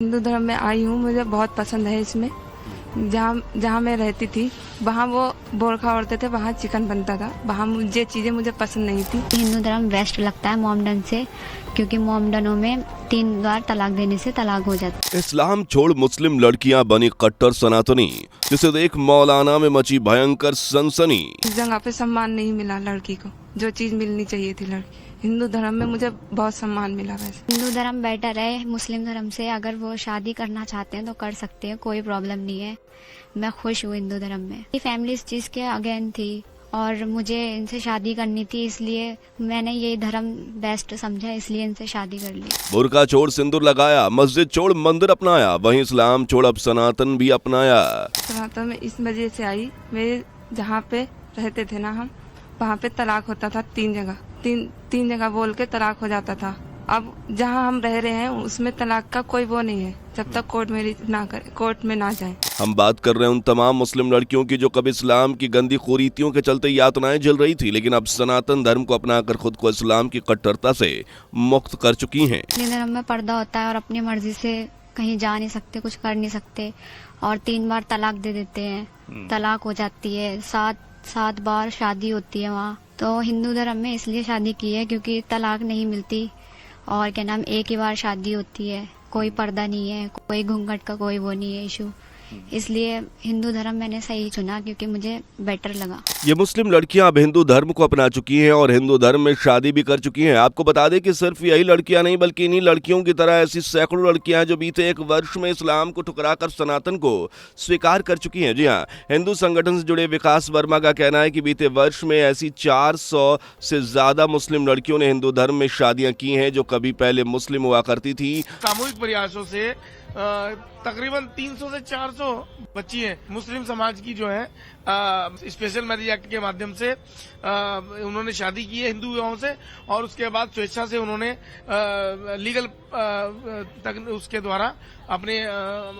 हिंदू धर्म में आई हूँ, मुझे बहुत पसंद है इसमें। जहाँ जहाँ मैं रहती थी वहाँ वो बोरखा ओढ़ते थे, वहाँ चिकन बनता था, वहाँ मुझे चीज़ें मुझे पसंद नहीं थी। हिंदू धर्म बेस्ट लगता है मोमडन से, क्योंकि मोमडनों में 3 बार तलाक देने से तलाक हो जाता है। इस्लाम छोड़ मुस्लिम लड़कियां बनी कट्टर सनातनी, जिसे देख मौलाना में मची भयंकर सनसनी। इस जगह पे सम्मान नहीं मिला लड़की को, जो चीज़ मिलनी चाहिए थी लड़की। हिंदू धर्म में मुझे बहुत सम्मान मिला। वैसे हिंदू धर्म बेटर है मुस्लिम धर्म से। अगर वो शादी करना चाहते हैं तो कर सकते हैं, कोई प्रॉब्लम नहीं है। मैं खुश हूँ हिंदू धर्म में। मेरी फैमिली इस चीज़ के अगेन थी और मुझे इनसे शादी करनी थी, इसलिए मैंने ये धर्म बेस्ट समझा, इसलिए इनसे शादी कर ली। बुर्का छोड़ सिंदूर लगाया, मस्जिद छोड़ मंदिर अपनाया, वहीं इस्लाम छोड़ अब सनातन भी अपनाया। सनातन में इस वजह से आई, मेरे जहाँ पे रहते थे ना हम, वहाँ पे तलाक होता था 3 जगह, तीन जगह बोल के तलाक हो जाता था। अब जहाँ हम रह रहे हैं उसमें तलाक का कोई वो नहीं है, जब तक कोर्ट में ना जाए। हम बात कर रहे हैं उन तमाम मुस्लिम लड़कियों की जो कभी इस्लाम की गंदी कुरीतियों के चलते यातनाएं झेल रही थी, लेकिन अब सनातन धर्म को अपनाकर खुद को इस्लाम की कट्टरता से मुक्त कर चुकी हैं। हिंदू धर्म में पर्दा होता है और अपनी मर्जी से कहीं जा नहीं सकते, कुछ कर नहीं सकते, और 3 बार तलाक दे देते हैं, तलाक हो जाती है। 7 बार शादी होती है वहाँ। तो हिंदू धर्म में इसलिए शादी की है क्योंकि तलाक नहीं मिलती, और क्या नाम, एक ही बार शादी होती है, कोई पर्दा नहीं है, कोई घूंघट का कोई वो नहीं है इशू। इसलिए हिंदू धर्म मैंने सही चुना क्योंकि मुझे बेटर लगा। ये मुस्लिम लड़कियां अब हिंदू धर्म को अपना चुकी हैं और हिंदू धर्म में शादी भी कर चुकी हैं। आपको बता दें कि सिर्फ यही लड़कियां नहीं बल्कि इन्हीं लड़कियों की तरह ऐसी सैकड़ों लड़कियां जो बीते 1 वर्ष में इस्लाम को ठुकराकर सनातन को स्वीकार कर चुकी हैं। जी हाँ, हिंदू संगठन से जुड़े विकास वर्मा का कहना है कि बीते वर्ष में ऐसी 400 से ज्यादा मुस्लिम लड़कियों ने हिंदू धर्म में शादियां की हैं जो कभी पहले मुस्लिम हुआ करती थी। सामूहिक प्रयासों से तकरीबन 300 से 400 बच्ची हैं मुस्लिम समाज की जो है स्पेशल मैरिज एक्ट के माध्यम से उन्होंने शादी की है हिंदू विवाहों से, और उसके बाद स्वेच्छा से उन्होंने लीगल उसके द्वारा अपने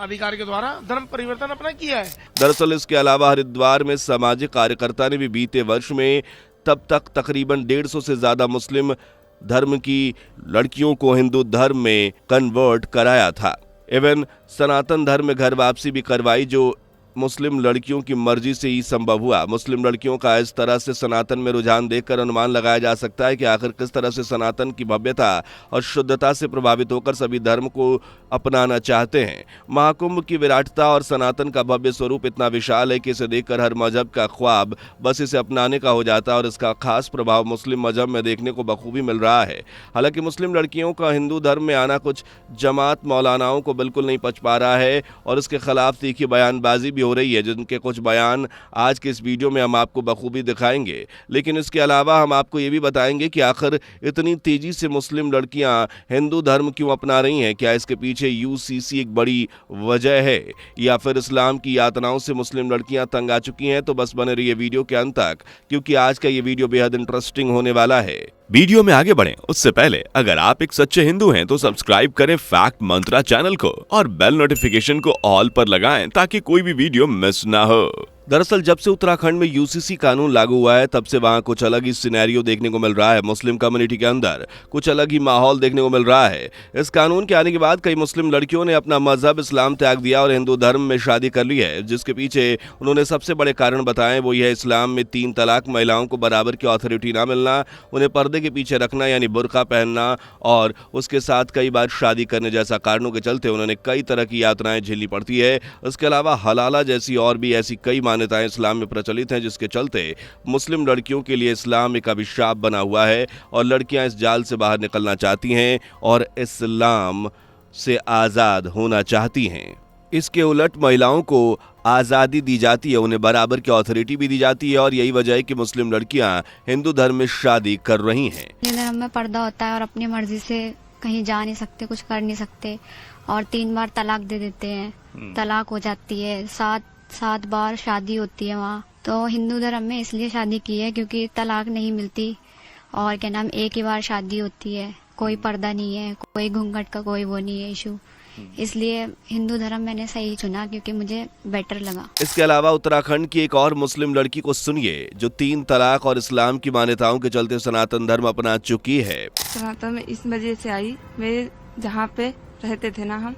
अधिकार के द्वारा धर्म परिवर्तन अपना किया है। दरअसल इसके अलावा हरिद्वार में सामाजिक कार्यकर्ता ने भी बीते वर्ष में तब तक तकरीबन 150 से ज्यादा मुस्लिम धर्म की लड़कियों को हिंदू धर्म में कन्वर्ट कराया था। इवन सनातन धर्म में घर वापसी भी करवाई, जो मुस्लिम लड़कियों की मर्जी से ही संभव हुआ। मुस्लिम लड़कियों का इस तरह से सनातन में रुझान देखकर अनुमान लगाया जा सकता है कि आखिर किस तरह से सनातन की भव्यता और शुद्धता से प्रभावित होकर सभी धर्म को अपनाना चाहते हैं। महाकुंभ की विराटता और सनातन का भव्य स्वरूप इतना विशाल है कि इसे देखकर हर मजहब का ख्वाब बस इसे अपनाने का हो जाता है, और इसका खास प्रभाव मुस्लिम मजहब में देखने को बखूबी मिल रहा है। हालांकि मुस्लिम लड़कियों का हिंदू धर्म में आना कुछ जमात मौलानाओं को बिल्कुल नहीं पच पा रहा है, और इसके खिलाफ तीखी बयानबाजी भी हो रही है, जिनके कुछ बयान आज के इस वीडियो में हम आपको बखूबी दिखाएंगे। लेकिन इसके अलावा हम आपको ये भी बताएंगे कि आखिर इतनी तेजी से मुस्लिम लड़कियां हिंदू धर्म क्यों अपना रही हैं। क्या इसके पीछे यूसीसी एक बड़ी वजह है, या फिर इस्लाम की यातनाओं से मुस्लिम लड़कियां तंग आ चुकी हैं? तो बस बने रहिए वीडियो के अंत तक, क्योंकि आज का ये वीडियो बेहद इंटरेस्टिंग होने वाला है। वीडियो में आगे बढ़ें उससे पहले अगर आप एक सच्चे हिंदू हैं तो सब्सक्राइब करें फैक्ट मंत्रा चैनल को और बेल नोटिफिकेशन को ऑल पर लगाएं ताकि कोई भी वीडियो मिस ना हो। दरअसल जब से उत्तराखंड में यूसीसी कानून लागू हुआ है तब से वहां कुछ अलग ही सिनेरियो देखने को मिल रहा है। मुस्लिम कम्युनिटी के अंदर कुछ अलग ही माहौल देखने को मिल रहा है। इस कानून के आने के बाद कई मुस्लिम लड़कियों ने अपना मजहब इस्लाम त्याग दिया और हिंदू धर्म में शादी कर ली है, जिसके पीछे उन्होंने सबसे बड़े कारण बताए वो यह इस्लाम में 3 तलाक, महिलाओं को बराबर की अथॉरिटी ना मिलना, उन्हें पर्दे के पीछे रखना यानी बुर्का पहनना, और उसके साथ कई बार शादी करने जैसा कारणों के चलते उन्होंने कई तरह की यातनाएं झेलनी पड़ती है। इसके अलावा हलाला जैसी और भी ऐसी कई मान्यताएं इस्लाम में प्रचलित हैं, जिसके चलते मुस्लिम लड़कियों के लिए इस्लाम एक अभिशाप बना हुआ है और लड़कियां इस जाल से बाहर निकलना चाहती हैं और इस्लाम से आज़ाद होना चाहती हैं। इसके उलट महिलाओं को आज़ादी दी जाती है, उन्हें बराबर की अथॉरिटी भी दी जाती है, और यही वजह है कि मुस्लिम लड़कियां हिंदू धर्म में शादी कर रही हैं। हिंदू धर्म में पर्दा होता है और अपनी मर्जी से कहीं जा नहीं सकते, कुछ कर नहीं सकते, और 3 बार तलाक दे देते हैं, तलाक हो जाती है। 7 बार शादी होती है वहाँ। तो हिंदू धर्म में इसलिए शादी की है क्योंकि तलाक नहीं मिलती, और क्या नाम, एक ही बार शादी होती है, कोई पर्दा नहीं है, कोई घूंघट का कोई वो नहीं है इशू। इसलिए हिंदू धर्म मैंने सही चुना क्योंकि मुझे बेटर लगा। इसके अलावा उत्तराखंड की एक और मुस्लिम लड़की को सुनिए जो 3 तलाक और इस्लाम की मान्यताओं के चलते सनातन धर्म अपना चुकी है। सनातन में इस वजह से आई, मेरे जहाँ पे रहते थे ना हम,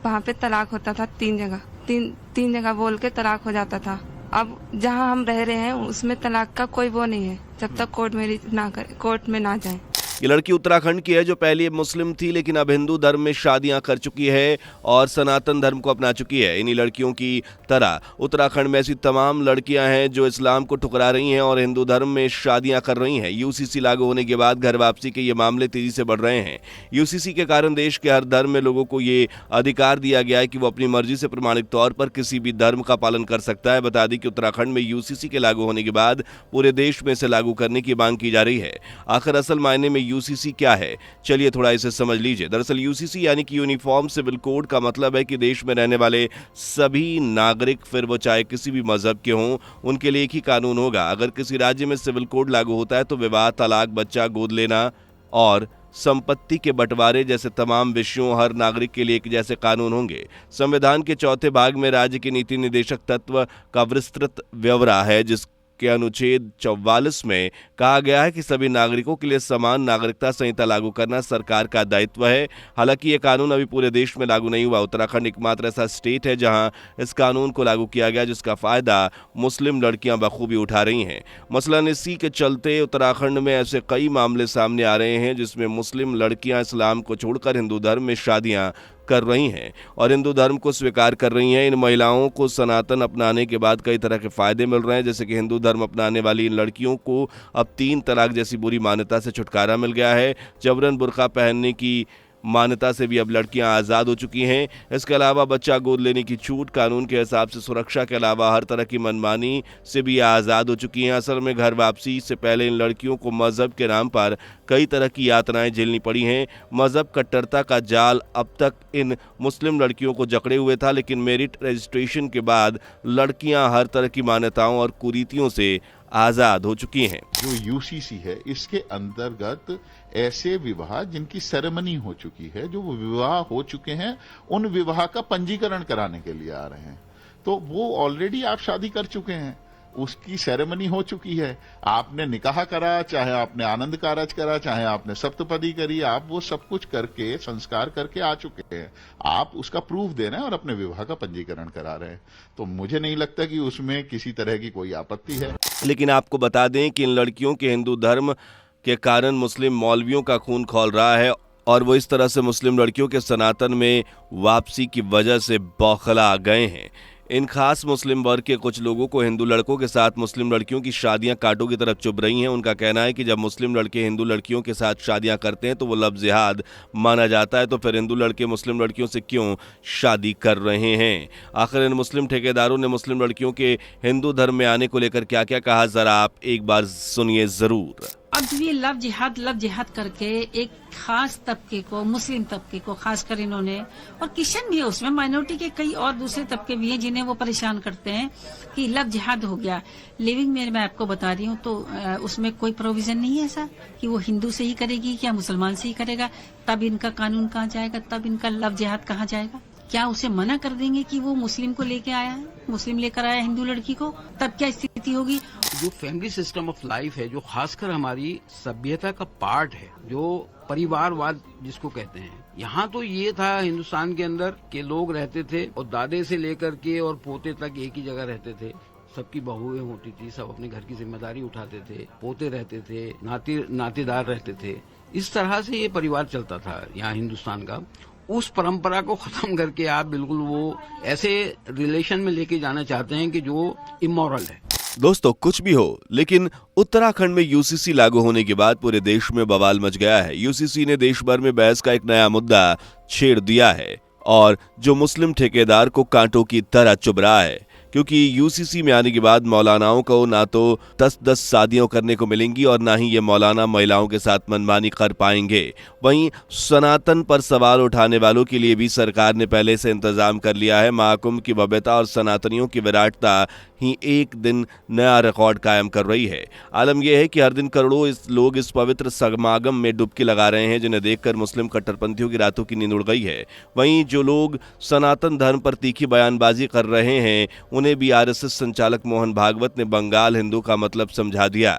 वहाँ पे तलाक होता था 3 जगह, तीन जगह बोल के तलाक हो जाता था। अब जहाँ हम रह रहे हैं उसमें तलाक का कोई वो नहीं है जब तक कोर्ट में ना जाए। ये लड़की उत्तराखंड की है जो पहले मुस्लिम थी लेकिन अब हिंदू धर्म में शादियां कर चुकी है और सनातन धर्म को अपना चुकी है। इन्हीं लड़कियों की तरह उत्तराखंड में ऐसी तमाम लड़कियां हैं जो इस्लाम को ठुकरा रही हैं और हिंदू धर्म में शादियां कर रही हैं। यूसीसी लागू होने के बाद घर वापसी के ये मामले तेजी से बढ़ रहे हैं। यूसीसी के कारण देश के हर धर्म में लोगों को ये अधिकार दिया गया है कि वो अपनी मर्जी से प्रमाणिक तौर पर किसी भी धर्म का पालन कर सकता है। बता दें कि उत्तराखंड में यूसीसी के लागू होने के बाद पूरे देश में इसे लागू करने की मांग की जा रही है। आखिर असल मायने में यूसीसी क्या है, चलिए थोड़ा इसे समझ लीजिए। दरअसल यूसीसी यानी कि यूनिफॉर्म सिविल कोड का मतलब है कि देश में रहने वाले सभी नागरिक, फिर वो चाहे किसी भी मजहब के हों, उनके लिए एक ही कानून होगा। अगर किसी राज्य में सिविल कोड लागू होता है तो विवाह, तलाक, बच्चा गोद लेना और संपत्ति के बंटवारे जैसे तमाम विषयों हर नागरिक के लिए एक जैसे कानून होंगे। संविधान के चौथे भाग में राज्य के नीति निर्देशक तत्व का विस्तृत ब्यौरा है जिसके अनुच्छेद 44 में कहा गया है कि सभी नागरिकों के लिए समान नागरिकता संहिता लागू करना सरकार का दायित्व है। हालांकि ये कानून अभी पूरे देश में लागू नहीं हुआ। उत्तराखंड एकमात्र ऐसा स्टेट है जहां इस कानून को लागू किया गया जिसका फायदा मुस्लिम लड़कियां बखूबी उठा रही हैं। मसलन इसी के चलते उत्तराखंड में ऐसे कई मामले सामने आ रहे हैं जिसमें मुस्लिम लड़कियां इस्लाम को छोड़कर हिंदू धर्म में शादियां कर रही हैं और हिंदू धर्म को स्वीकार कर रही हैं। इन महिलाओं को सनातन अपनाने के बाद कई तरह के फायदे मिल रहे हैं, जैसे कि हिंदू धर्म अपनाने वाली इन लड़कियों को अब 3 तलाक जैसी बुरी मान्यता से छुटकारा मिल गया है। जबरन बुर्का पहनने की मान्यता से भी अब लड़कियां आज़ाद हो चुकी हैं। इसके अलावा बच्चा गोद लेने की छूट, कानून के हिसाब से सुरक्षा के अलावा हर तरह की मनमानी से भी आज़ाद हो चुकी हैं। असल में घर वापसी से पहले इन लड़कियों को मजहब के नाम पर कई तरह की यातनाएं झेलनी पड़ी हैं। मजहब कट्टरता का जाल अब तक इन मुस्लिम लड़कियों को जकड़े हुए था, लेकिन मेरिट रजिस्ट्रेशन के बाद लड़कियां हर तरह की मान्यताओं और कुरीतियों से आज़ाद हो चुकी हैं। जो यूसीसी है इसके अंतर्गत ऐसे विवाह जिनकी सेरेमनी हो चुकी है, जो विवाह हो चुके हैं, उन विवाह का पंजीकरण कराने के लिए आ रहे हैं। तो वो ऑलरेडी आप शादी कर चुके हैं, उसकी सेरेमनी हो चुकी है, आपने निकाह करा, चाहे आपने आनंद कारज करा, चाहे आपने सप्तपदी करी, आप वो सब कुछ करके संस्कार करके आ चुके हैं। आप उसका प्रूफ दे रहे हैं और अपने विवाह का पंजीकरण करा रहे हैं। तो मुझे नहीं लगता कि उसमें किसी तरह की कोई आपत्ति है। लेकिन आपको बता दें कि इन लड़कियों के हिंदू धर्म के कारण मुस्लिम मौलवियों का खून खौल रहा है और वो इस तरह से मुस्लिम लड़कियों के सनातन में वापसी की वजह से बौखला गए हैं। इन खास मुस्लिम वर्ग के कुछ लोगों को हिंदू लड़कों के साथ मुस्लिम लड़कियों की शादियां कांटों की तरफ चुभ रही हैं। उनका कहना है कि जब मुस्लिम लड़के हिंदू लड़कियों के साथ शादियां करते हैं तो वो लफ्ज़ जिहाद माना जाता है, तो फिर हिंदू लड़के मुस्लिम लड़कियों से क्यों शादी कर रहे हैं। आखिर इन मुस्लिम ठेकेदारों ने मुस्लिम लड़कियों के हिंदू धर्म में आने को लेकर क्या क्या कहा, जरा आप एक बार सुनिए जरूर। अब ये लव जिहाद करके एक खास तबके को, मुस्लिम तबके को खासकर इन्होंने, और क्रिश्चियन भी है उसमें, माइनॉरिटी के कई और दूसरे तबके भी हैं जिन्हें वो परेशान करते हैं कि लव जिहाद हो गया। लिविंग में मैं आपको बता रही हूँ तो उसमें कोई प्रोविजन नहीं है ऐसा कि वो हिंदू से ही करेगी या मुसलमान से ही करेगा। तब इनका कानून कहाँ जाएगा, तब इनका लव जिहाद कहाँ जाएगा? क्या उसे मना कर देंगे कि वो मुस्लिम को लेके आया है, मुस्लिम लेकर आया हिंदू लड़की को, तब क्या स्थिति होगी? जो फैमिली सिस्टम ऑफ लाइफ है, जो खासकर हमारी सभ्यता का पार्ट है, जो परिवारवाद जिसको कहते हैं, यहाँ तो ये था हिंदुस्तान के अंदर कि लोग रहते थे और दादे से लेकर के और पोते तक एक ही जगह रहते थे। सबकी बहुएं होती थी, सब अपने घर की जिम्मेदारी उठाते थे, पोते रहते थे, नातेदार रहते थे। इस तरह से ये परिवार चलता था यहाँ हिंदुस्तान का। उस परंपरा को खत्म करके आप बिल्कुल वो ऐसे रिलेशन में लेके जाना चाहते हैं कि जो इमोरल है। दोस्तों कुछ भी हो, लेकिन उत्तराखंड में यूसीसी लागू होने के बाद पूरे देश में बवाल मच गया है। यूसीसी ने देश भर में बहस का एक नया मुद्दा छेड़ दिया है और जो मुस्लिम ठेकेदार को कांटों की तरह चुभ रहा है, क्योंकि यूसीसी में आने के बाद मौलानाओं को ना तो 10-10 शादियां करने को मिलेंगी और ना ही ये मौलाना महिलाओं के साथ मनमानी कर पाएंगे। वहीं सनातन पर सवाल उठाने वालों के लिए भी सरकार ने पहले से इंतजाम कर लिया है। महाकुंभ की भव्यता और सनातनियों की विराटता ही एक दिन नया रिकॉर्ड कायम कर रही है। आलम यह है कि हर दिन करोड़ों लोग इस पवित्र समागम में डुबकी लगा रहे हैं, जिन्हें देखकर मुस्लिम कट्टरपंथियों की रातों की नींद उड़ गई है। वहीं जो लोग सनातन धर्म पर तीखी बयानबाजी कर रहे हैं, उन्हें भी आरएसएस संचालक मोहन भागवत ने बंगाल हिंदू का मतलब समझा दिया।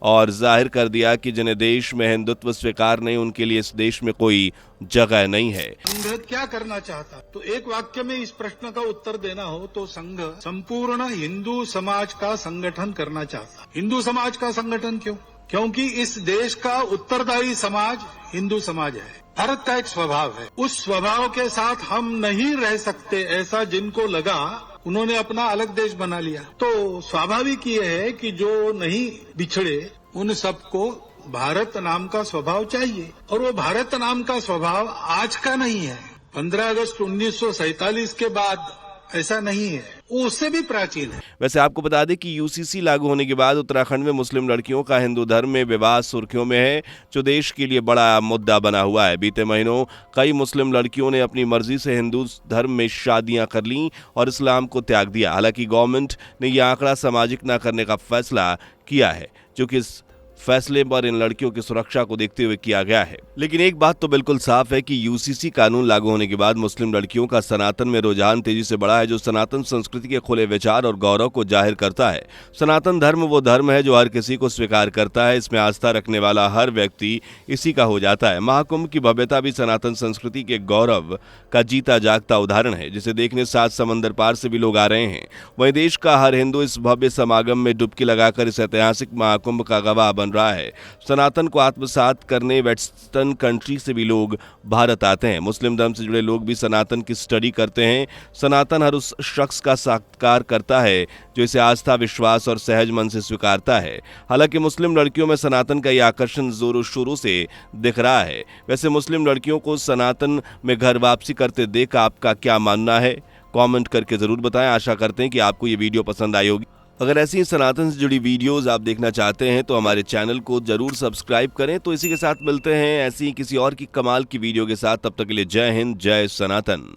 और जाहिर कर दिया कि जिन्हें देश में हिंदुत्व स्वीकार नहीं, उनके लिए इस देश में कोई जगह नहीं है। संघ क्या करना चाहता? तो एक वाक्य में इस प्रश्न का उत्तर देना हो तो संघ संपूर्ण हिंदू समाज का संगठन करना चाहता। हिंदू समाज का संगठन क्यों? क्योंकि इस देश का उत्तरदायी समाज हिंदू समाज है। भारत का एक स्वभाव है, उस स्वभाव के साथ हम नहीं रह सकते, ऐसा जिनको लगा उन्होंने अपना अलग देश बना लिया। तो स्वाभाविक ये है कि जो नहीं बिछड़े उन सबको भारत नाम का स्वभाव चाहिए, और वो भारत नाम का स्वभाव आज का नहीं है। 15 अगस्त 1947 के बाद ऐसा नहीं है, वो उससे भी प्राचीन है। वैसे आपको बता दें कि यूसीसी लागू होने के बाद उत्तराखंड में मुस्लिम लड़कियों का हिंदू धर्म में विवाह सुर्खियों में है, जो देश के लिए बड़ा मुद्दा बना हुआ है। बीते महीनों कई मुस्लिम लड़कियों ने अपनी मर्जी से हिंदू धर्म में शादियां कर लीं और इस्लाम को त्याग दिया। हालांकि गवर्नमेंट ने यह आंकड़ा सामाजिक न करने का फैसला किया है, जो कि इस फैसले पर इन लड़कियों की सुरक्षा को देखते हुए किया गया है। लेकिन एक बात तो बिल्कुल साफ है कि यूसीसी कानून लागू होने के बाद मुस्लिम लड़कियों का सनातन में रुझान तेजी से बढ़ा है, जो सनातन संस्कृति के खुले विचार और गौरव को जाहिर करता है। सनातन धर्म वो धर्म है जो हर किसी को स्वीकार करता है, इसमें आस्था रखने वाला हर व्यक्ति इसी का हो जाता है। महाकुंभ की भव्यता भी सनातन संस्कृति के गौरव का जीता जागता उदाहरण है, जिसे देखने 7 समंदर पार से भी लोग आ रहे हैं। वहीं देश का हर हिंदू इस भव्य समागम में डुबकी लगाकर इस ऐतिहासिक महाकुंभ का गवाह बन रहा है। सनातन को आत्मसात करने वेस्टर्न कंट्री से भी लोग भारत आते हैं। मुस्लिम धर्म से जुड़े लोग भी सनातन की स्टडी करते हैं। सनातन हर उस शख्स का साक्षात्कार करता है जो इसे आस्था, विश्वास और सहज मन से स्वीकारता है। हालांकि मुस्लिम लड़कियों में सनातन का यह आकर्षण जोरों शोरों से दिख रहा है। वैसे मुस्लिम लड़कियों को सनातन में घर वापसी करते देख आपका क्या मानना है? कमेंट करके जरूर बताएं। आशा करते हैं कि आपको ये वीडियो पसंद आई होगी। अगर ऐसी सनातन से जुड़ी वीडियोस आप देखना चाहते हैं तो हमारे चैनल को जरूर सब्सक्राइब करें। तो इसी के साथ मिलते हैं ऐसी किसी और की कमाल की वीडियो के साथ। तब तक के लिए जय हिंद, जय सनातन।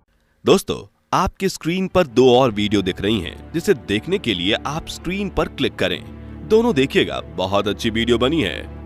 दोस्तों, आपके स्क्रीन पर 2 और वीडियो दिख रही हैं, जिसे देखने के लिए आप स्क्रीन पर क्लिक करें। दोनों देखिएगा, बहुत अच्छी वीडियो बनी है।